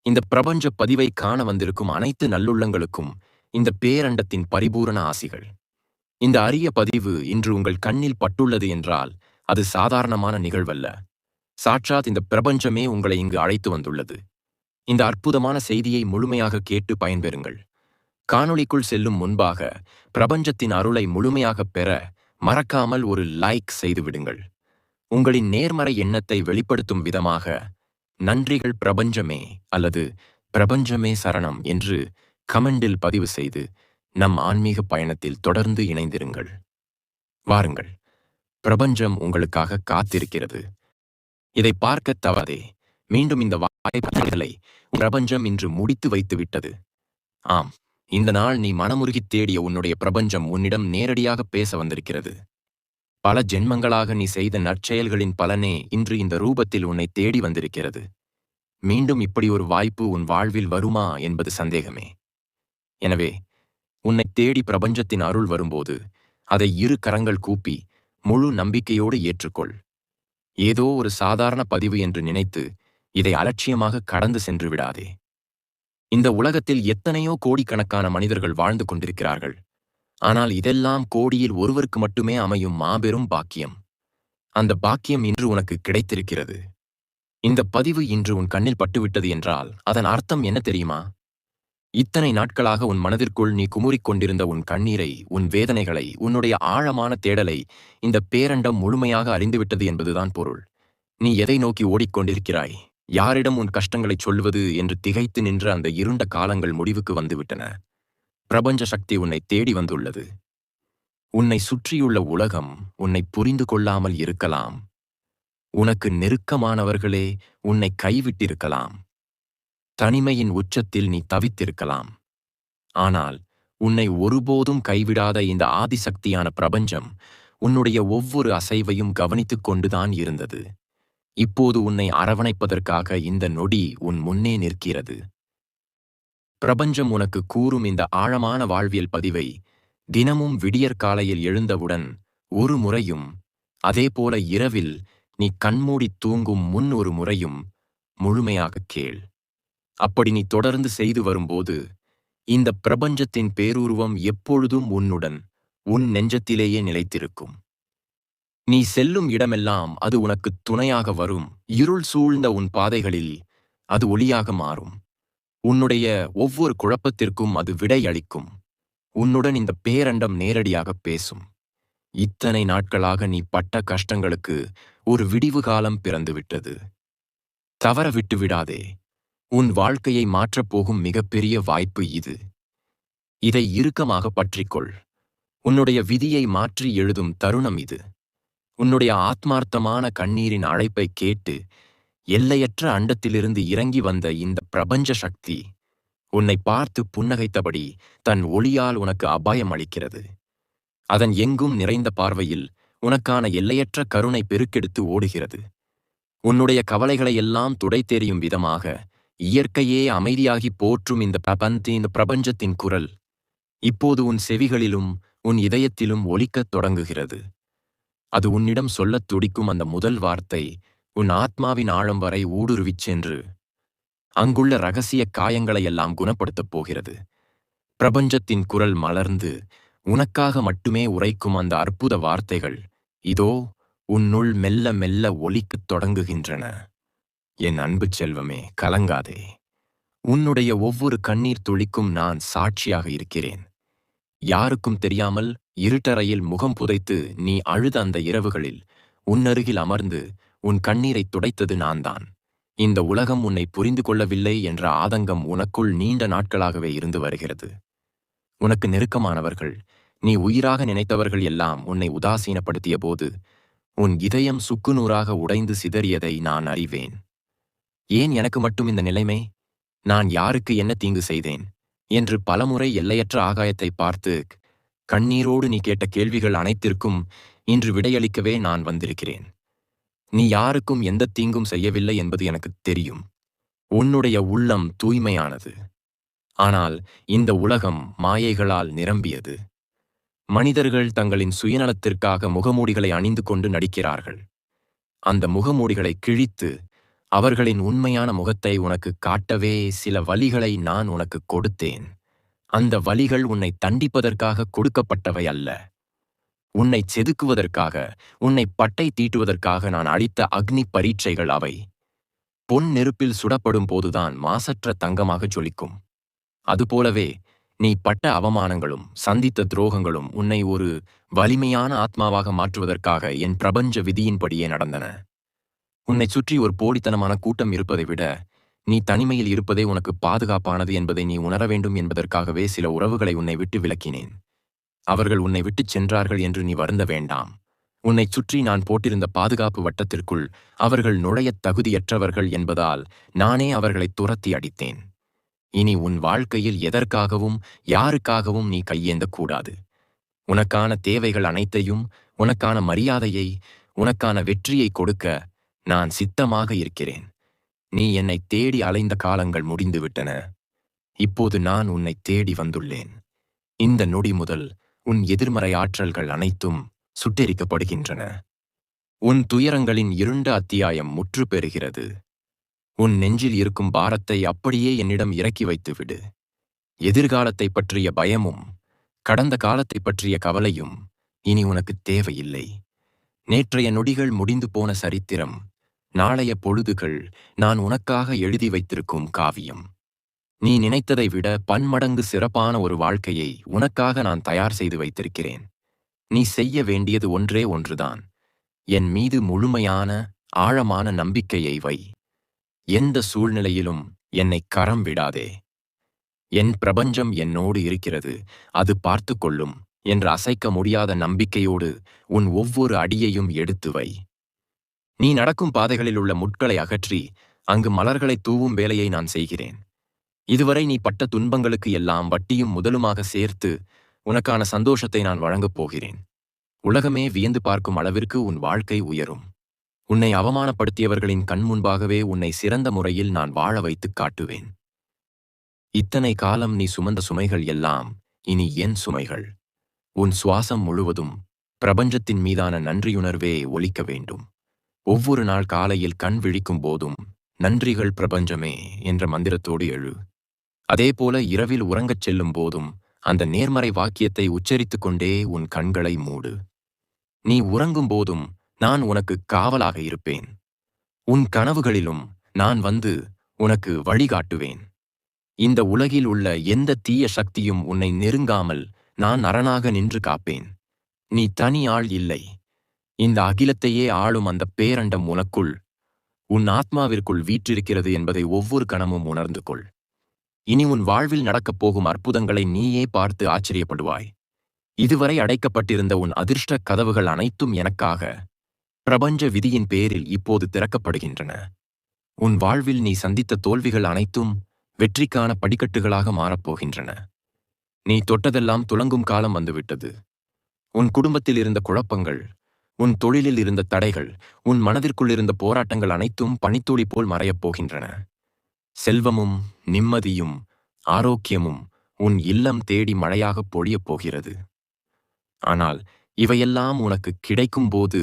இந்த பிரபஞ்ச பதிவை காண வந்திருக்கும் அனைத்து நல்லுள்ளங்களுக்கும் இந்த பேரண்டத்தின் பரிபூரண ஆசிகள். இந்த அரிய பதிவு இன்று உங்கள் கண்ணில் பட்டுள்ளது என்றால் அது சாதாரணமான நிகழ்வல்ல. சாட்சாத் இந்த பிரபஞ்சமே உங்களை இங்கு அழைத்து வந்துள்ளது. இந்த அற்புதமான செய்தியை முழுமையாக கேட்டு பயன்பெறுங்கள். காணொளிக்குள் செல்லும் முன்பாக பிரபஞ்சத்தின் அருளை முழுமையாகப் பெற மறக்காமல் ஒரு லைக் செய்துவிடுங்கள். உங்களின் நேர்மறை எண்ணத்தை வெளிப்படுத்தும் விதமாக நன்றிகள் பிரபஞ்சமே அல்லது பிரபஞ்சமே சரணம் என்று கமெண்டில் பதிவு செய்து நம் ஆன்மீக பயணத்தில் தொடர்ந்து இணைந்திருங்கள். வாருங்கள், பிரபஞ்சம் உங்களுக்காக காத்திருக்கிறது. இதை பார்க்க தவறே. மீண்டும் இந்த வாய்ப்புகளை பிரபஞ்சம் இன்று முடித்து வைத்து விட்டது. ஆம், இந்த நாள் நீ மனமுருகித் தேடிய உன்னுடைய பிரபஞ்சம் உன்னிடம் நேரடியாக பேச வந்திருக்கிறது. பல ஜென்மங்களாக நீ செய்த நற்செயல்களின் பலனே இன்று இந்த ரூபத்தில் உன்னை தேடி வந்திருக்கிறது. மீண்டும் இப்படி ஒரு வாய்ப்பு உன் வாழ்வில் வருமா என்பது சந்தேகமே. எனவே உன்னை தேடி பிரபஞ்சத்தின் அருள் வரும்போது அதை இரு கரங்கள் கூப்பி முழு நம்பிக்கையோடு ஏற்றுக்கொள். ஏதோ ஒரு சாதாரண பதிவு என்று நினைத்து இதை அலட்சியமாக கடந்து சென்று விடாதே. இந்த உலகத்தில் எத்தனையோ கோடிக்கணக்கான மனிதர்கள் வாழ்ந்து கொண்டிருக்கிறார்கள். ஆனால் இதெல்லாம் கோடியில் ஒருவருக்கு மட்டுமே அமையும் மாபெரும் பாக்கியம். அந்த பாக்கியம் இன்று உனக்கு கிடைத்திருக்கிறது. இந்த பதிவு இன்று உன் கண்ணில் பட்டுவிட்டது என்றால் அதன் அர்த்தம் என்ன தெரியுமா? இத்தனை நாட்களாக உன் மனதிற்குள் நீ குமுறிக் கொண்டிருந்த உன் கண்ணீரை, உன் வேதனைகளை, உன்னுடைய ஆழமான தேடலை இந்த பேரண்டம் முழுமையாக அறிந்துவிட்டது என்பதுதான் பொருள். நீ எதை நோக்கி ஓடிக்கொண்டிருக்கிறாய், யாரிடம் உன் கஷ்டங்களைச் சொல்வது என்று திகைத்து நின்ற அந்த இருண்ட காலங்கள் முடிவுக்கு வந்துவிட்டன. பிரபஞ்ச சக்தி உன்னை தேடி வந்துள்ளது. உன்னை சுற்றியுள்ள உலகம் உன்னை புரிந்து கொள்ளாமல் இருக்கலாம். உனக்கு நெருக்கமானவர்களே உன்னை கைவிட்டிருக்கலாம். தனிமையின் உச்சத்தில் நீ தவித்திருக்கலாம். ஆனால் உன்னை ஒருபோதும் கைவிடாத இந்த ஆதிசக்தியான பிரபஞ்சம் உன்னுடைய ஒவ்வொரு அசைவையும் கவனித்துக் கொண்டுதான் இருந்தது. இப்போது உன்னை அரவணைப்பதற்காக இந்த நொடி உன் முன்னே நிற்கிறது. பிரபஞ்சம் உனக்கு கூறும் இந்த ஆழமான வாழ்வியல் பதிவை தினமும் விடியற்காலையில் எழுந்தவுடன் ஒரு முறையும், அதேபோல இரவில் நீ கண்மூடி தூங்கும் முன் ஒரு முறையும் முழுமையாக கேள். அப்படி நீ தொடர்ந்து செய்து வரும்போது இந்த பிரபஞ்சத்தின் பேருருவம் எப்பொழுதும் உன்னுடன், உன் நெஞ்சத்திலேயே நிலைத்திருக்கும். நீ செல்லும் இடமெல்லாம் அது உனக்கு துணையாக வரும். இருள் சூழ்ந்த உன் பாதைகளில் அது ஒளியாக மாறும். உன்னுடைய ஒவ்வொரு குழப்பத்திற்கும் அது விடை அளிக்கும். உன்னுடன் இந்த பேரண்டம் நேரடியாக பேசும். இத்தனை நாட்களாக நீ பட்ட கஷ்டங்களுக்கு ஒரு விடிவு காலம் பிறந்துவிட்டது. தவற விட்டு விடாதே. உன் வாழ்க்கையை மாற்றப்போகும் மிகப்பெரிய வாய்ப்பு இது. இதை இறுக்கமாக பற்றிக்கொள். உன்னுடைய விதியை மாற்றி எழுதும் தருணம் இது. உன்னுடைய ஆத்மார்த்தமான கண்ணீரின் அழைப்பை கேட்டு எல்லையற்ற அண்டத்திலிருந்து இறங்கி வந்த இந்த பிரபஞ்ச சக்தி உன்னை பார்த்து புன்னகைத்தபடி தன் ஒளியால் உனக்கு அபாயம் அளிக்கிறது. அதன் எங்கும் நிறைந்த பார்வையில் உனக்கான எல்லையற்ற கருணை பெருக்கெடுத்து ஓடுகிறது. உன்னுடைய கவலைகளை எல்லாம் துடைத்தெறியும் விதமாக இயற்கையே அமைதியாகி போற்றும் இந்த பிரபஞ்சத்தின் குரல் இப்போது உன் செவிகளிலும் உன் இதயத்திலும் ஒலிக்கத் தொடங்குகிறது. அது உன்னிடம் சொல்லத் துடிக்கும் அந்த முதல் வார்த்தை உன் ஆத்மாவின் ஆழம் வரை ஊடுருவிச் சென்று அங்குள்ள இரகசிய காயங்களையெல்லாம் குணப்படுத்தப் போகிறது. பிரபஞ்சத்தின் குரல் மலர்ந்து உனக்காக மட்டுமே உரைக்கும் அந்த அற்புத வார்த்தைகள் இதோ உன்னுள் மெல்ல மெல்ல ஒலிக்கத் தொடங்குகின்றன. என் அன்பு செல்வமே, கலங்காதே. உன்னுடைய ஒவ்வொரு கண்ணீர் துளிக்கும் நான் சாட்சியாக இருக்கிறேன். யாருக்கும் தெரியாமல் இருட்டறையில் முகம் புதைத்து நீ அழுத அந்த இரவுகளில் உன்னருகில் அமர்ந்து உன் கண்ணீரை துடைத்தது நான்தான். இந்த உலகம் உன்னை புரிந்து கொள்ளவில்லை என்ற ஆதங்கம் உனக்குள் நீண்ட நாட்களாகவே இருந்து வருகிறது. உனக்கு நெருக்கமானவர்கள், நீ உயிராக நினைத்தவர்கள் எல்லாம் உன்னை உதாசீனப்படுத்திய போது உன் இதயம் சுக்குநூறாக உடைந்து சிதறியதை நான் அறிவேன். ஏன் எனக்கு மட்டும் இந்த நிலைமை? நான் யாருக்கு என்ன தீங்கு செய்தேன் என்று பலமுறை எல்லையற்ற ஆகாயத்தை பார்த்து கண்ணீரோடு நீ கேட்ட கேள்விகள் அனைத்திற்கும் இன்று விடையளிக்கவே நான் வந்திருக்கிறேன். நீ யாருக்கும் எந்த தீங்கும் செய்யவில்லை என்பது எனக்கு தெரியும். உன்னுடைய உள்ளம் தூய்மையானது. ஆனால் இந்த உலகம் மாயைகளால் நிரம்பியது. மனிதர்கள் தங்களின் சுயநலத்திற்காக முகமூடிகளை அணிந்து கொண்டு நடிக்கிறார்கள். அந்த முகமூடிகளை கிழித்து அவர்களின் உண்மையான முகத்தை உனக்கு காட்டவே சில வழிகளை நான் உனக்கு கொடுத்தேன். அந்த வழிகள் உன்னை தண்டிப்பதற்காக கொடுக்கப்பட்டவை அல்ல. உன்னை செதுக்குவதற்காக, உன்னை பட்டை தீட்டுவதற்காக நான் அளித்த அக்னி பரீட்சைகள் அவை. பொன் நெருப்பில் சுடப்படும் போதுதான் மாசற்ற தங்கமாக ஜொலிக்கும். அதுபோலவே நீ பட்ட அவமானங்களும் சந்தித்த துரோகங்களும் உன்னை ஒரு வலிமையான ஆத்மாவாக மாற்றுவதற்காக என் பிரபஞ்ச விதியின்படியே நடந்தன. உன்னை சுற்றி ஒரு போலித்தனமான கூட்டம் இருப்பதை விட நீ தனிமையில் இருப்பதே உனக்கு பாதுகாப்பானது என்பதை நீ உணர வேண்டும் என்பதற்காகவே சில உறவுகளை உன்னை விட்டு விலக்கினேன். அவர்கள் உன்னை விட்டுச் சென்றார்கள் என்று நீ வருந்த வேண்டாம். உன்னைச் சுற்றி நான் போட்டிருந்த பாதுகாப்பு வட்டத்திற்குள் அவர்கள் நுழையத் தகுதியற்றவர்கள் என்பதால் நானே அவர்களை துரத்தி அடித்தேன். இனி உன் வாழ்க்கையில் எதற்காகவும் யாருக்காகவும் நீ கையேந்தக்கூடாது. உனக்கான தேவைகள் அனைத்தையும், உனக்கான மரியாதையை, உனக்கான வெற்றியை கொடுக்க நான் சித்தமாக இருக்கிறேன். நீ என்னை தேடி அலைந்த காலங்கள் முடிந்துவிட்டன. இப்போது நான் உன்னை தேடி வந்துள்ளேன். இந்த நொடி முதல் உன் எதிர்மறை ஆற்றல்கள் அனைத்தும் சுட்டெரிக்கப்படுகின்றன. உன் துயரங்களின் இருண்ட அத்தியாயம் முற்று பெறுகிறது. உன் நெஞ்சில் இருக்கும் பாரத்தை அப்படியே என்னிடம் இறக்கி வைத்துவிடு. எதிர்காலத்தை பற்றிய பயமும் கடந்த காலத்தை பற்றிய கவலையும் இனி உனக்கு தேவையில்லை. நேற்றைய நொடிகள் முடிந்து போன சரித்திரம், நாளைய பொழுதுகள் நான் உனக்காக எழுதி வைத்திருக்கும் காவியம். நீ நினைத்ததை விட பன்மடங்கு சிறப்பான ஒரு வாழ்க்கையை உனக்காக நான் தயார் செய்து வைத்திருக்கிறேன். நீ செய்ய வேண்டியது ஒன்றே ஒன்றுதான். என் மீது முழுமையான, ஆழமான நம்பிக்கையை வை. எந்த சூழ்நிலையிலும் என்னை கரம் விடாதே. என் பிரபஞ்சம் என்னோடு இருக்கிறது, அது பார்த்து கொள்ளும் என்ற அசைக்க முடியாத நம்பிக்கையோடு உன் ஒவ்வொரு அடியையும் எடுத்து வை. நீ நடக்கும் பாதைகளில் உள்ள முட்களை அகற்றி அங்கு மலர்களை தூவும் வேலையை நான் செய்கிறேன். இதுவரை நீ பட்ட துன்பங்களுக்கு எல்லாம் வட்டியும் முதலுமாக சேர்த்து உனக்கான சந்தோஷத்தை நான் வழங்கப் போகிறேன். உலகமே வியந்து பார்க்கும் அளவிற்கு உன் வாழ்க்கை உயரும். உன்னை அவமானப்படுத்தியவர்களின் கண் முன்பாகவே உன்னை சிறந்த முறையில் நான் வாழ வைத்துக் காட்டுவேன். இத்தனை காலம் நீ சுமந்த சுமைகள் எல்லாம் இனி என் சுமைகள். உன் சுவாசம் முழுவதும் பிரபஞ்சத்தின் மீதான நன்றியுணர்வே ஒலிக்க வேண்டும். ஒவ்வொரு நாள் காலையில் கண் விழிக்கும் போதும் நன்றிகள் பிரபஞ்சமே என்ற மந்திரத்தோடு எழு. அதேபோல இரவில் உறங்கச் செல்லும் போதும் அந்த நேர்மறை வாக்கியத்தை உச்சரித்துக் கொண்டே உன் கண்களை மூடு. நீ உறங்கும் போதும் நான் உனக்கு காவலாக இருப்பேன். உன் கனவுகளிலும் நான் வந்து உனக்கு வழிகாட்டுவேன். இந்த உலகில் உள்ள எந்த தீய சக்தியும் உன்னை நெருங்காமல் நான் அரணாக நின்று காப்பேன். நீ தனி ஆள் இல்லை. இந்த அகிலத்தையே ஆளும் அந்த பேரண்டம் உனக்குள், உன் ஆத்மாவிற்குள் வீற்றிருக்கிறது என்பதை ஒவ்வொரு கணமும் உணர்ந்து கொள். இனி உன் வாழ்வில் நடக்கப் போகும் அற்புதங்களை நீயே பார்த்து ஆச்சரியப்படுவாய். இதுவரை அடைக்கப்பட்டிருந்த உன் அதிர்ஷ்ட கதவுகள் அனைத்தும் எனக்காக பிரபஞ்ச விதியின் பேரில் இப்போது திறக்கப்படுகின்றன. உன் வாழ்வில் நீ சந்தித்த தோல்விகள் அனைத்தும் வெற்றிக்கான படிக்கட்டுகளாக மாறப்போகின்றன. நீ தொட்டதெல்லாம் துலங்கும் காலம் வந்துவிட்டது. உன் குடும்பத்தில் இருந்த குழப்பங்கள், உன் தொழிலில் இருந்த தடைகள், உன் மனதிற்குள் இருந்த போராட்டங்கள் அனைத்தும் பனித்துளி போல் மறையப் போகின்றன. செல்வமும் நிம்மதியும் ஆரோக்கியமும் உன் இல்லம் தேடி மழையாகப் பொழியப் போகிறது. ஆனால் இவையெல்லாம் உனக்கு கிடைக்கும்போது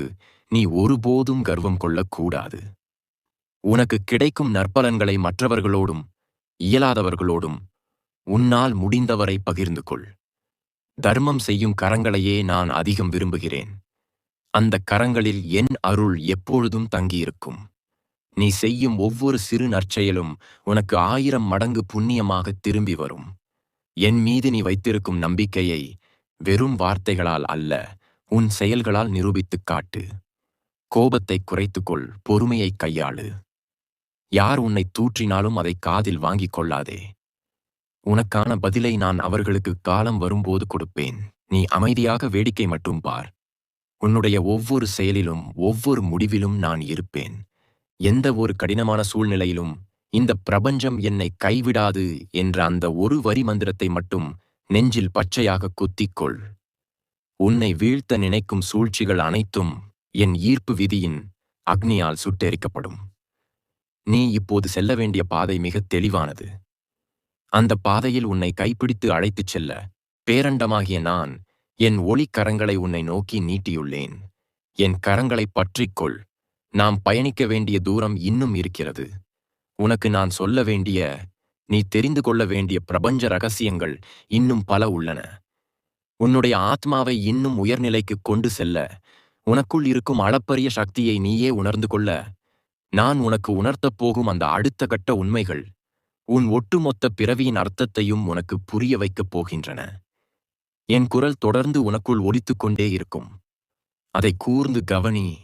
நீ ஒருபோதும் கர்வம் கொள்ளக்கூடாது. உனக்கு கிடைக்கும் நற்பலன்களை மற்றவர்களோடும் இயலாதவர்களோடும் உன்னால் முடிந்தவரை பகிர்ந்து கொள். தர்மம் செய்யும் கரங்களையே நான் அதிகம் விரும்புகிறேன். அந்த கரங்களில் என் அருள் எப்பொழுதும் தங்கியிருக்கும். நீ செய்யும் ஒவ்வொரு சிறு நற்செயலும் உனக்கு 1000 மடங்கு புண்ணியமாக திரும்பி வரும். என் மீது நீ வைத்திருக்கும் நம்பிக்கையை வெறும் வார்த்தைகளால் அல்ல, உன் செயல்களால் நிரூபித்துக் காட்டு. கோபத்தை குறைத்துக்கொள், பொறுமையை கையாளு. யார் உன்னை தூற்றினாலும் அதை காதில் வாங்கிக் கொள்ளாதே. உனக்கான பதிலை நான் அவர்களுக்கு காலம் வரும்போது கொடுப்பேன். நீ அமைதியாக வேடிக்கை மட்டும் பார். உன்னுடைய ஒவ்வொரு செயலிலும் ஒவ்வொரு முடிவிலும் நான் இருப்பேன். எந்த ஒரு கடினமான சூழ்நிலையிலும் இந்த பிரபஞ்சம் என்னை கைவிடாது என்ற அந்த ஒரு வரி மந்திரத்தை மட்டும் நெஞ்சில் பச்சையாக குத்திக்கொள். உன்னை வீழ்த்த நினைக்கும் சூழ்ச்சிகள் அனைத்தும் என் ஈர்ப்பு விதியின் அக்னியால் சுட்டெரிக்கப்படும். நீ இப்போது செல்ல வேண்டிய பாதை மிக தெளிவானது. அந்த பாதையில் உன்னை கைப்பிடித்து அழைத்துச் செல்ல பேரண்டமாகிய நான் என் ஒளி கரங்களை உன்னை நோக்கி நீட்டியுள்ளேன். என் கரங்களை பற்றிக்கொள். நாம் பயணிக்க வேண்டிய தூரம் இன்னும் இருக்கிறது. உனக்கு நான் சொல்ல வேண்டிய, நீ தெரிந்து கொள்ள வேண்டிய பிரபஞ்ச ரகசியங்கள் இன்னும் பல உள்ளன. உன்னுடைய ஆத்மாவை இன்னும் உயர்நிலைக்கு கொண்டு செல்ல, உனக்குள் இருக்கும் அளப்பரிய சக்தியை நீயே உணர்ந்து கொள்ள, நான் உனக்கு உணர்த்தப் போகும் அந்த அடுத்த கட்ட உண்மைகள் உன் ஒட்டுமொத்த பிறவியின் அர்த்தத்தையும் உனக்கு புரிய வைக்கப் போகின்றன. என் குரல் தொடர்ந்து உனக்குள் ஒலித்துக் கொண்டே இருக்கும். அதை கூர்ந்து கவனி.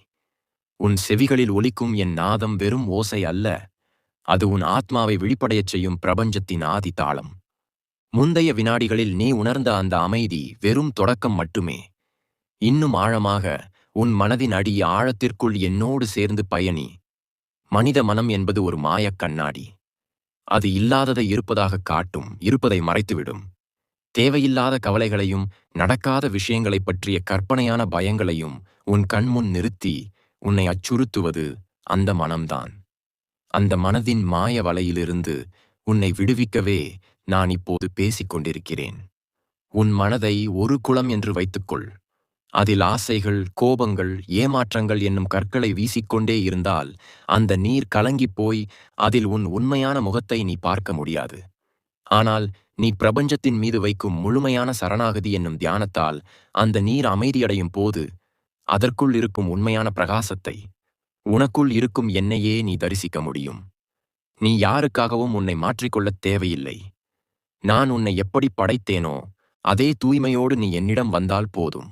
உன் செவிகளில் ஒலிக்கும் என் நாதம் வெறும் ஓசை அல்ல, அது உன் ஆத்மாவை விழிப்படையச் செய்யும் பிரபஞ்சத்தின் ஆதி தாளம். முந்தைய வினாடிகளில் நீ உணர்ந்த அந்த அமைதி வெறும் தொடக்கம் மட்டுமே. இன்னும் ஆழமாக, உன் மனதின் அடி ஆழத்திற்குள் என்னோடு சேர்ந்து பயணி. மனித மனம் என்பது ஒரு மாயக் கண்ணாடி. அது இல்லாததை இருப்பதாக காட்டும், இருப்பதை மறைத்துவிடும். தேவையில்லாத கவலைகளையும் நடக்காத விஷயங்களைப் பற்றிய கற்பனையான பயங்களையும் உன் கண்முன் நிறுத்தி உன்னை அச்சுறுத்துவது அந்த மனம்தான். அந்த மனதின் மாய வலையிலிருந்து உன்னை விடுவிக்கவே நான் இப்போது பேசிக் கொண்டிருக்கிறேன். உன் மனதை ஒரு குளம் என்று வைத்துக்கொள். அதில் ஆசைகள், கோபங்கள், ஏமாற்றங்கள் என்னும் கற்களை வீசிக்கொண்டே இருந்தால் அந்த நீர் கலங்கிப் போய் அதில் உன் உண்மையான முகத்தை நீ பார்க்க முடியாது. ஆனால் நீ பிரபஞ்சத்தின் மீது வைக்கும் முழுமையான சரணாகதி என்னும் தியானத்தால் அந்த நீர் அமைதியடையும் போது அதற்குள் இருக்கும் உண்மையான பிரகாசத்தை, உனக்குள் இருக்கும் என்னையே நீ தரிசிக்க முடியும். நீ யாருக்காகவும் உன்னை மாற்றிக்கொள்ளத் தேவையில்லை. நான் உன்னை எப்படி படைத்தேனோ அதே தூய்மையோடு நீ என்னிடம் வந்தால் போதும்.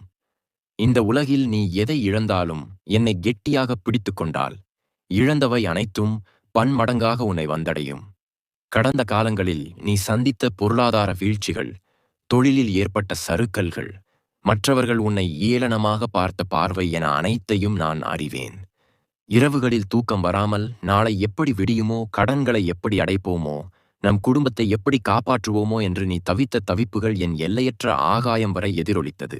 இந்த உலகில் நீ எதை இழந்தாலும் என்னை கெட்டியாக பிடித்து கொண்டால் இழந்தவை அனைத்தும் பன்மடங்காக உன்னை வந்தடையும். கடந்த காலங்களில் நீ சந்தித்த பொருளாதார வீழ்ச்சிகள், தொழிலில் ஏற்பட்ட சறுக்கல்கள், மற்றவர்கள் உன்னை ஏளனமாக பார்த்த பார்வை என அனைத்தையும் நான் அறிவேன். இரவுகளில் தூக்கம் வராமல் நாளை எப்படி விடியுமோ, கடன்களை எப்படி அடைப்போமோ, நம் குடும்பத்தை எப்படி காப்பாற்றுவோமோ என்று நீ தவித்த தவிப்புகள் என் எல்லையற்ற ஆகாயம் வரை எதிரொலித்தது.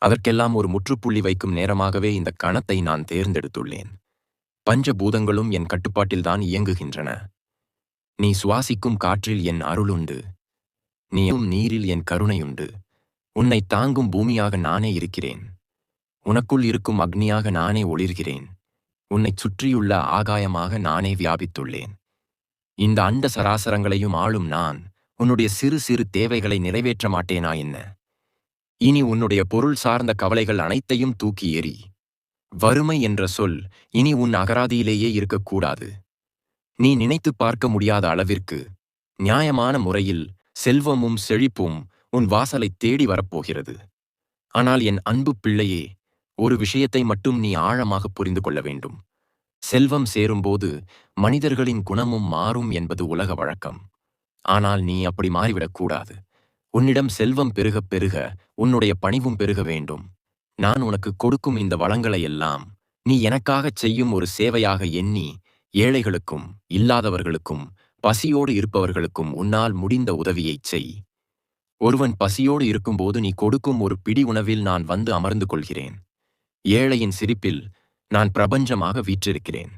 அதற்கெல்லாம் ஒரு முற்றுப்புள்ளி வைக்கும் நேரமாகவே இந்த கணத்தை நான் தேர்ந்தெடுத்துள்ளேன். பஞ்சபூதங்களும் என் கட்டுப்பாட்டில்தான் இயங்குகின்றன. நீ சுவாசிக்கும் காற்றில் என் அருளுண்டு. நீயும் நீரில் என் கருணையுண்டு. உன்னை தாங்கும் பூமியாக நானே இருக்கிறேன். உனக்குள் இருக்கும் அக்னியாக நானே ஒளிர்கிறேன். உன்னைச் சுற்றியுள்ள ஆகாயமாக நானே வியாபித்துள்ளேன். இந்த அண்ட சராசரங்களையும் ஆளும் நான் உன்னுடைய சிறு சிறு தேவைகளை நிறைவேற்ற மாட்டேனா என்ன? இனி உன்னுடைய பொருள் சார்ந்த கவலைகள் அனைத்தையும் தூக்கி எறி. வறுமை என்ற சொல் இனி உன் அகராதியிலேயே இருக்கக்கூடாது. நீ நினைத்து பார்க்க முடியாத அளவிற்கு நியாயமான முறையில் செல்வமும் செழிப்பும் உன் வாசலை தேடி வரப்போகிறது. ஆனால் என் அன்பு பிள்ளையே, ஒரு விஷயத்தை மட்டும் நீ ஆழமாக புரிந்து கொள்ள வேண்டும். செல்வம் சேரும்போது மனிதர்களின் குணமும் மாறும் என்பது உலக வழக்கம். ஆனால் நீ அப்படி மாறிவிடக்கூடாது. உன்னிடம் செல்வம் பெருகப் பெருக உன்னுடைய பணிவும் பெருக வேண்டும். நான் உனக்கு கொடுக்கும் இந்த வளங்களையெல்லாம் நீ எனக்காகச் செய்யும் ஒரு சேவையாக எண்ணி, ஏழைகளுக்கும் இல்லாதவர்களுக்கும் பசியோடு இருப்பவர்களுக்கும் உன்னால் முடிந்த உதவியைச் செய். ஒருவன் பசியோடு இருக்கும்போது நீ கொடுக்கும் ஒரு பிடி உணவில் நான் வந்து அமர்ந்து கொள்கிறேன். ஏழையின் சிரிப்பில் நான் பிரபஞ்சமாக வீற்றிருக்கிறேன்.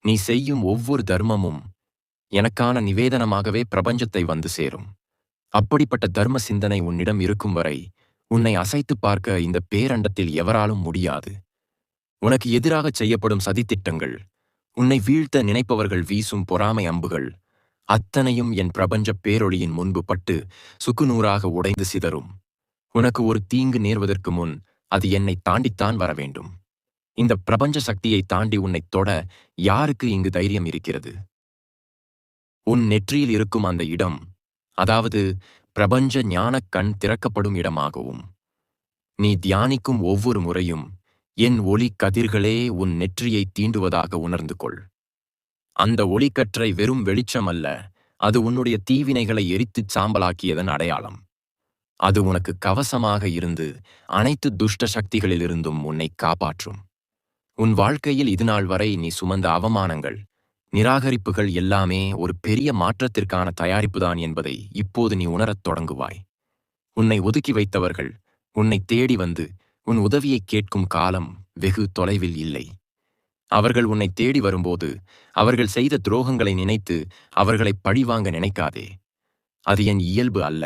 நீ செய்யும் ஒவ்வொரு தர்மமும் எனக்கான நிவேதனமாகவே பிரபஞ்சத்தை வந்து சேரும். அப்படிப்பட்ட தர்ம சிந்தனை உன்னிடம் இருக்கும் வரை உன்னை அசைத்து பார்க்க இந்த பேரண்டத்தில் எவராலும் முடியாது. உனக்கு எதிராகச் செய்யப்படும் சதித்திட்டங்கள், உன்னை வீழ்த்த நினைப்பவர்கள் வீசும் பொறாமை அம்புகள் அத்தனையும் என் பிரபஞ்ச பேரொளியின் முன்பு பட்டு சுக்குநூறாக உடைந்து சிதறும். உனக்கு ஒரு தீங்கு நேர்வதற்கு முன் அது என்னை தாண்டித்தான் வர வேண்டும். இந்த பிரபஞ்ச சக்தியை தாண்டி உன்னைத் தொட யாருக்கு இங்கு தைரியம் இருக்கிறது? உன் நெற்றியில் இருக்கும் அந்த இடம், அதாவது பிரபஞ்ச ஞானக் கண் திறக்கப்படும் இடமாகவும், நீ தியானிக்கும் ஒவ்வொரு முறையும் என் ஒளி கதிர்களே உன் நெற்றியை தீண்டுவதாக உணர்ந்து கொள். அந்த ஒளிக்கற்றை வெறும் வெளிச்சம் அல்ல, அது உன்னுடைய தீவினைகளை எரித்துச் சாம்பலாக்கியதன் அடையாளம். அது உனக்கு கவசமாக இருந்து அனைத்து துஷ்ட சக்திகளிலிருந்தும் உன்னை காப்பாற்றும். உன் வாழ்க்கையில் இதுநாள் வரை நீ சுமந்த அவமானங்கள், நிராகரிப்புகள் எல்லாமே ஒரு பெரிய மாற்றத்திற்கான தயாரிப்புதான் என்பதை இப்போது நீ உணரத் தொடங்குவாய். உன்னை ஒதுக்கி வைத்தவர்கள் உன்னை தேடி வந்து உன் உதவியைக் கேட்கும் காலம் வெகு தொலைவில் இல்லை. அவர்கள் உன்னை தேடி வரும்போது அவர்கள் செய்த துரோகங்களை நினைத்து அவர்களை பழிவாங்க நினைக்காதே. அது என் இயல்பு அல்ல.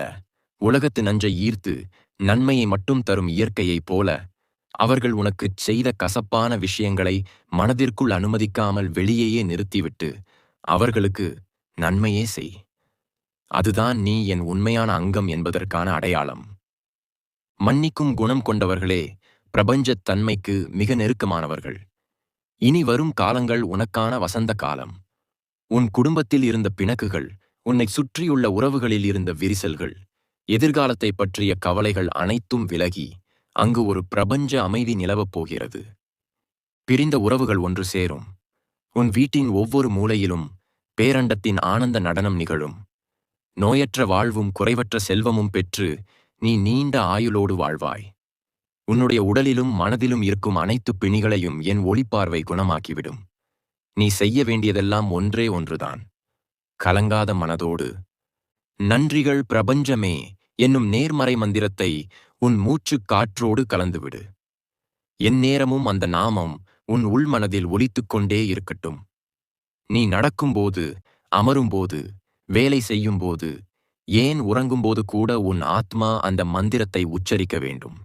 உலகத்து நஞ்சை ஈர்த்து நன்மையை மட்டும் தரும் இயற்கையைப் போல அவர்கள் உனக்குச் செய்த கசப்பான விஷயங்களை மனதிற்குள் அனுமதிக்காமல் வெளியேயே நிறுத்திவிட்டு அவர்களுக்கு நன்மையே செய். அதுதான் நீ என் உண்மையான அங்கம் என்பதற்கான அடையாளம். மன்னிக்கும் குணம் கொண்டவர்களே பிரபஞ்சத் தன்மைக்கு மிக நெருக்கமானவர்கள். இனி வரும் காலங்கள் உனக்கான வசந்த காலம். உன் குடும்பத்தில் இருந்த பிணக்குகள், உன்னை சுற்றியுள்ள உறவுகளில் இருந்த விரிசல்கள், எதிர்காலத்தை பற்றிய கவலைகள் அனைத்தும் விலகி அங்கு ஒரு பிரபஞ்ச அமைதி நிலவப் போகிறது. பிரிந்த உறவுகள் ஒன்று சேரும். உன் வீட்டின் ஒவ்வொரு மூலையிலும் பேரண்டத்தின் ஆனந்த நடனம் நிகழும். நோயற்ற வாழ்வும் குறைவற்ற செல்வமும் பெற்று நீ நீண்ட ஆயுளோடு வாழ்வாய். உன்னுடைய உடலிலும் மனதிலும் இருக்கும் அனைத்து பிணிகளையும் என் ஒளிப்பார்வை குணமாக்கிவிடும். நீ செய்ய வேண்டியதெல்லாம் ஒன்றே ஒன்றுதான். கலங்காத மனதோடு நன்றிகள் பிரபஞ்சமே என்னும் நேர்மறை மந்திரத்தை உன் மூச்சுக் காற்றோடு கலந்துவிடு. எந்நேரமும் அந்த நாமம் உன் உள்மனதில் ஒலித்துக் கொண்டே இருக்கட்டும். நீ நடக்கும்போது, அமரும்போது, வேலை செய்யும்போது, ஏன் உறங்கும்போது கூட உன் ஆத்மா அந்த மந்திரத்தை உச்சரிக்க வேண்டும்.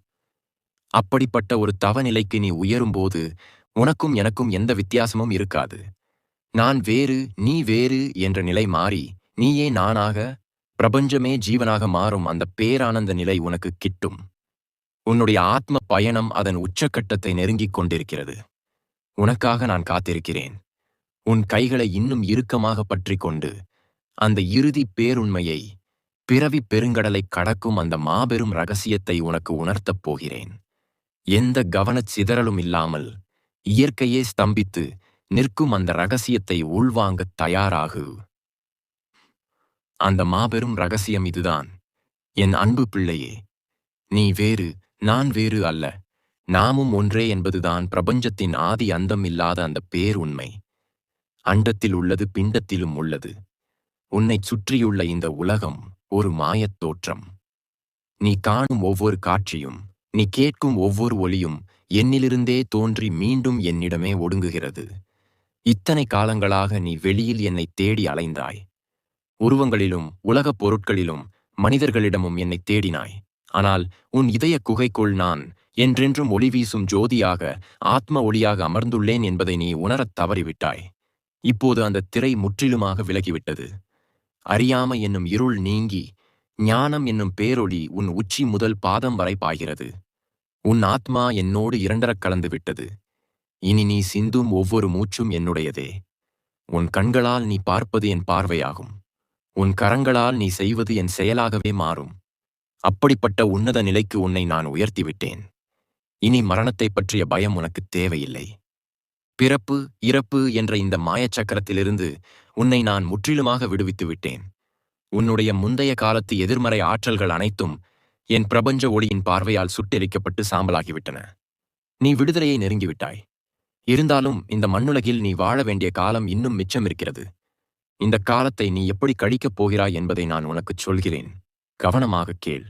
அப்படிப்பட்ட ஒரு தவநிலைக்கு நீ உயரும்போது உனக்கும் எனக்கும் எந்த வித்தியாசமும் இருக்காது. நான் வேறு, நீ வேறு என்ற நிலை மாறி நீயே நானாக, பிரபஞ்சமே ஜீவனாக மாறும் அந்த பேரானந்த நிலை உனக்கு கிட்டும். உன்னுடைய ஆத்ம பயணம் அதன் உச்சக்கட்டத்தை நெருங்கிக் கொண்டிருக்கிறது. உனக்காக நான் காத்திருக்கிறேன். உன் கைகளை இன்னும் இறுக்கமாக பற்றிக் கொண்டு அந்த இறுதி பேருண்மையை, பிறவி பெருங்கடலை கடக்கும் அந்த மாபெரும் ரகசியத்தை உனக்கு உணர்த்தப் போகிறேன். எந்த கவனச் சிதறலும் இல்லாமல் இயற்கையே ஸ்தம்பித்து நிற்கும் அந்த ரகசியத்தை உள்வாங்கத் தயாராகு. அந்த மாபெரும் ரகசியம் இதுதான். என் அன்பு பிள்ளையே, நீ வேறு, நான் வேறு அல்ல. நாமும் ஒன்றே என்பதுதான் பிரபஞ்சத்தின் ஆதி அந்தம் இல்லாத அந்த பேருண்மை. அண்டத்தில் உள்ளது பிண்டத்திலும் உள்ளது. உன்னைச் சுற்றியுள்ள இந்த உலகம் ஒரு மாயத் தோற்றம். நீ காணும் ஒவ்வொரு காட்சியும், நீ கேட்கும் ஒவ்வொரு ஒலியும் என்னிலிருந்தே தோன்றி மீண்டும் என்னிடமே ஒடுங்குகிறது. இத்தனை காலங்களாக நீ வெளியில் என்னை தேடி அலைந்தாய். உருவங்களிலும் உலகப் பொருட்களிலும் மனிதர்களிடமும் என்னை தேடினாய். ஆனால் உன் இதய குகைக்குள் நான் என்றென்றும் ஒளி வீசும் ஜோதியாக, ஆத்ம ஒளியாக அமர்ந்துள்ளேன் என்பதை நீ உணரத் தவறிவிட்டாய். இப்போது அந்த திரை முற்றிலுமாக விலகிவிட்டது. அறியாமை என்னும் இருள் நீங்கி ஞானம் என்னும் பேரொளி உன் உச்சி முதல் பாதம் வரை பாய்கிறது. உன் ஆத்மா என்னோடு இரண்டரக் கலந்து விட்டது. இனி நீ சிந்தும் ஒவ்வொரு மூச்சும் என்னுடையதே. உன் கண்களால் நீ பார்ப்பது என் பார்வையாகும். உன் கரங்களால் நீ செய்வது என் செயலாகவே மாறும். அப்படிப்பட்ட உன்னத நிலைக்கு உன்னை நான் உயர்த்திவிட்டேன். இனி மரணத்தைப் பற்றிய பயம் உனக்கு தேவையில்லை. பிறப்பு, இறப்பு என்ற இந்த மாயச்சக்கரத்திலிருந்து உன்னை நான் முற்றிலுமாக விடுவித்து விட்டேன். உன்னுடைய முந்தைய காலத்து எதிர்மறை ஆற்றல்கள் அனைத்தும் என் பிரபஞ்ச ஒளியின் பார்வையால் சுட்டெரிக்கப்பட்டு சாம்பலாகிவிட்டன. நீ விடுதலையை நெருங்கிவிட்டாய். இருந்தாலும் இந்த மண்ணுலகில் நீ வாழ வேண்டிய காலம் இன்னும் மிச்சம் இருக்கிறது. இந்த காலத்தை நீ எப்படி கழிக்கப் போகிறாய் என்பதை நான் உனக்குச் சொல்கிறேன். கவனமாகக் கேள்.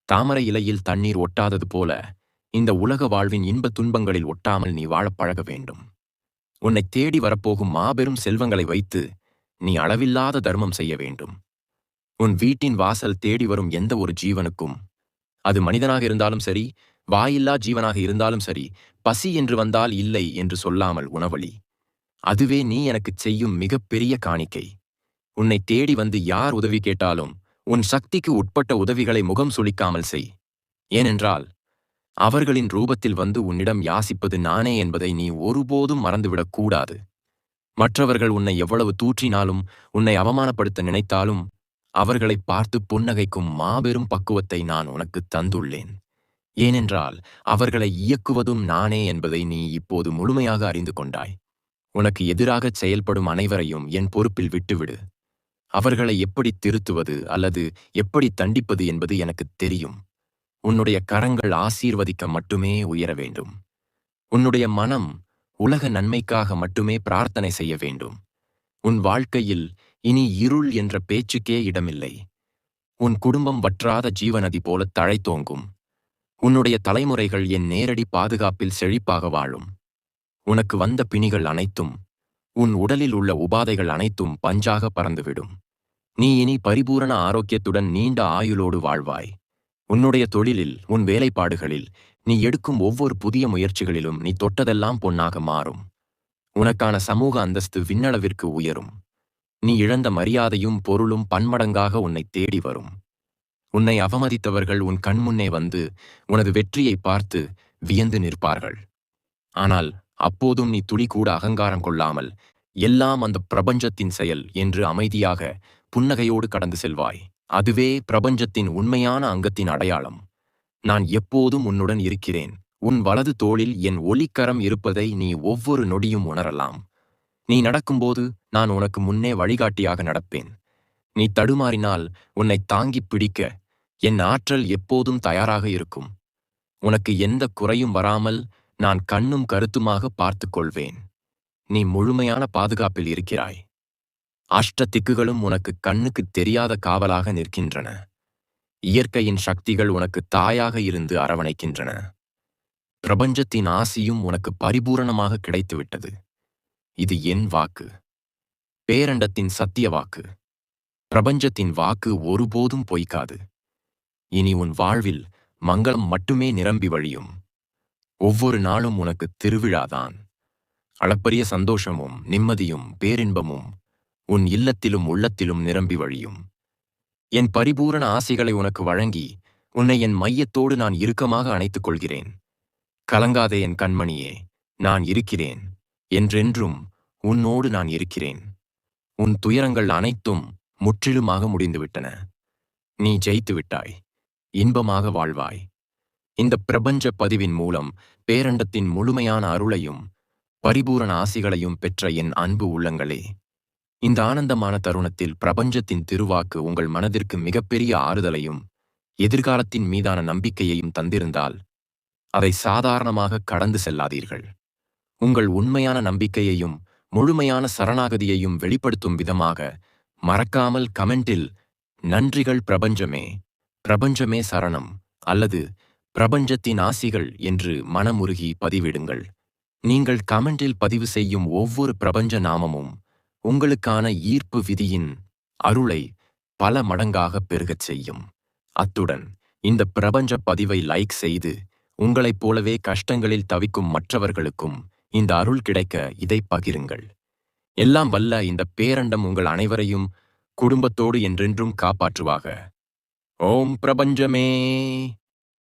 தாமரை இலையில் தண்ணீர் ஒட்டாதது போல இந்த உலக வாழ்வின் இன்பத் துன்பங்களில் ஒட்டாமல் நீ வாழப் பழக வேண்டும். உன்னை தேடி வரப்போகும் மாபெரும் செல்வங்களை வைத்து நீ அளவில்லாத தர்மம் செய்ய வேண்டும். உன் வீட்டின் வாசல் தேடி வரும் எந்த ஒரு ஜீவனுக்கும், அது மனிதனாக இருந்தாலும் சரி, வாயில்லா ஜீவனாக இருந்தாலும் சரி, பசி என்று வந்தால் இல்லை என்று சொல்லாமல் உணவளி. அதுவே நீ எனக்குச் செய்யும் மிகப்பெரிய காணிக்கை. உன்னை தேடி வந்து யார் உதவி கேட்டாலும் உன் சக்திக்கு உட்பட்ட உதவிகளை முகம் சுளிக்காமல் செய். ஏனென்றால் அவர்களின் ரூபத்தில் வந்து உன்னிடம் யாசிப்பது நானே என்பதை நீ ஒருபோதும் மறந்துவிடக் கூடாது. மற்றவர்கள் உன்னை எவ்வளவு தூற்றினாலும், உன்னை அவமானப்படுத்த நினைத்தாலும், அவர்களை பார்த்து புன்னகைக்கும் மாபெரும் பக்குவத்தை நான் உனக்கு தந்துள்ளேன். ஏனென்றால் அவர்களை இயக்குவதும் நானே என்பதை நீ இப்போது முழுமையாக அறிந்து கொண்டாய். உனக்கு எதிராகச் செயல்படும் அனைவரையும் என் பொறுப்பில் விட்டுவிடு. அவர்களை எப்படி திருத்துவது அல்லது எப்படி தண்டிப்பது என்பது எனக்குத் தெரியும். உன்னுடைய கரங்கள் ஆசீர்வதிக்க மட்டுமே உயர வேண்டும். உன்னுடைய மனம் உலக நன்மைக்காக மட்டுமே பிரார்த்தனை செய்ய வேண்டும். உன் வாழ்க்கையில் இனி இருள் என்ற பேச்சுக்கே இடமில்லை. உன் குடும்பம் வற்றாத ஜீவநதி போல தழைத்தோங்கும். உன்னுடைய தலைமுறைகள் என் நேரடி பாதுகாப்பில் செழிப்பாக வாழும். உனக்கு வந்த பிணிகள் அனைத்தும், உன் உடலில் உள்ள உபாதைகள் அனைத்தும் பஞ்சாக பறந்துவிடும். நீ இனி பரிபூரண ஆரோக்கியத்துடன் நீண்ட ஆயுளோடு வாழ்வாய். உன்னுடைய தொழிலில், உன் வேலைப்பாடுகளில் நீ எடுக்கும் ஒவ்வொரு புதிய முயற்சிகளிலும் நீ தொட்டதெல்லாம் பொன்னாக மாறும். உனக்கான சமூக அந்தஸ்து விண்ணளவிற்கு உயரும். நீ இழந்த மரியாதையும் பொருளும் பன்மடங்காக உன்னை தேடி வரும். உன்னை அவமதித்தவர்கள் உன் கண்முன்னே வந்து உனது வெற்றியை பார்த்து வியந்து நிற்பார்கள். ஆனால் அப்போதும் நீ துளி கூட அகங்காரம் கொள்ளாமல், எல்லாம் அந்த பிரபஞ்சத்தின் செயல் என்று அமைதியாக புன்னகையோடு கடந்து செல்வாய். அதுவே பிரபஞ்சத்தின் உண்மையான அங்கத்தின் அடையாளம். நான் எப்போதும் உன்னுடன் இருக்கிறேன். உன் வலது தோளில் என் ஒளிக்கரம் இருப்பதை நீ ஒவ்வொரு நொடியும் உணரலாம். நீ நடக்கும்போது நான் உனக்கு முன்னே வழிகாட்டியாக நடப்பேன். நீ தடுமாறினால் உன்னை தாங்கிப் பிடிக்க என் ஆற்றல் எப்போதும் தயாராக இருக்கும். உனக்கு எந்த குறையும் வராமல் நான் கண்ணும் கருத்துமாக பார்த்துக் கொள்வேன். நீ முழுமையான பாதுகாப்பில் இருக்கிறாய். அஷ்டதிக்குகளும் உனக்கு கண்ணுக்கு தெரியாத காவலாக நிற்கின்றன. இயற்கையின் சக்திகள் உனக்கு தாயாக இருந்து அரவணைக்கின்றன. பிரபஞ்சத்தின் ஆசியும் உனக்கு பரிபூரணமாக கிடைத்துவிட்டது. இது என் வாக்கு, பேரண்டத்தின் சத்திய வாக்கு. பிரபஞ்சத்தின் வாக்கு ஒருபோதும் பொய்க்காது. இனி உன் வாழ்வில் மங்களம் மட்டுமே நிரம்பி வழியும். ஒவ்வொரு நாளும் உனக்கு திருவிழாதான். அளப்பரிய சந்தோஷமும் நிம்மதியும் பேரின்பமும் உன் இல்லத்திலும் உள்ளத்திலும் நிரம்பி வழியும். என் பரிபூரண ஆசைகளை உனக்கு வழங்கி உன்னை என் மையத்தோடு நான் இறுக்கமாக அணைத்துக் கொள்கிறேன். கலங்காதே என் கண்மணியே, நான் இருக்கிறேன். என்றென்றும் உன்னோடு நான் இருக்கிறேன். உன் துயரங்கள் அனைத்தும் முற்றிலுமாக முடிந்துவிட்டன. நீ ஜெயித்து விட்டாய். இன்பமாக வாழ்வாய். இந்த பிரபஞ்ச பதிவின் மூலம் பேரண்டத்தின் முழுமையான அருளையும் பரிபூரண ஆசிகளையும் பெற்ற என் அன்பு உள்ளங்களே, இந்த ஆனந்தமான தருணத்தில் பிரபஞ்சத்தின் திருவாக்கு உங்கள் மனதிற்கு மிகப்பெரிய ஆறுதலையும் எதிர்காலத்தின் மீதான நம்பிக்கையையும் தந்திருந்தால் அதை சாதாரணமாக கடந்து செல்லாதீர்கள். உங்கள் உண்மையான நம்பிக்கையையும் முழுமையான சரணாகதியையும் வெளிப்படுத்தும் விதமாக மறக்காமல் கமெண்டில் நன்றிகள் பிரபஞ்சமே, பிரபஞ்சமே சரணம் அல்லது பிரபஞ்சத்தின் ஆசிகள் என்று மனமுருகி பதிவிடுங்கள். நீங்கள் கமெண்டில் பதிவு செய்யும் ஒவ்வொரு பிரபஞ்ச நாமமும் உங்களுக்கான ஈர்ப்பு விதியின் அருளை பல மடங்காக பெருகச் செய்யும். அத்துடன் இந்த பிரபஞ்ச பதிவை லைக் செய்து உங்களைப் போலவே கஷ்டங்களில் தவிக்கும் மற்றவர்களுக்கும் இந்த அருள் கிடைக்க இதை பகிருங்கள். எல்லாம் வல்ல இந்த பேரண்டம் உங்கள் அனைவரையும் குடும்பத்தோடு என்றென்றும் காப்பாற்றுவாக. ஓம் பிரபஞ்சமே.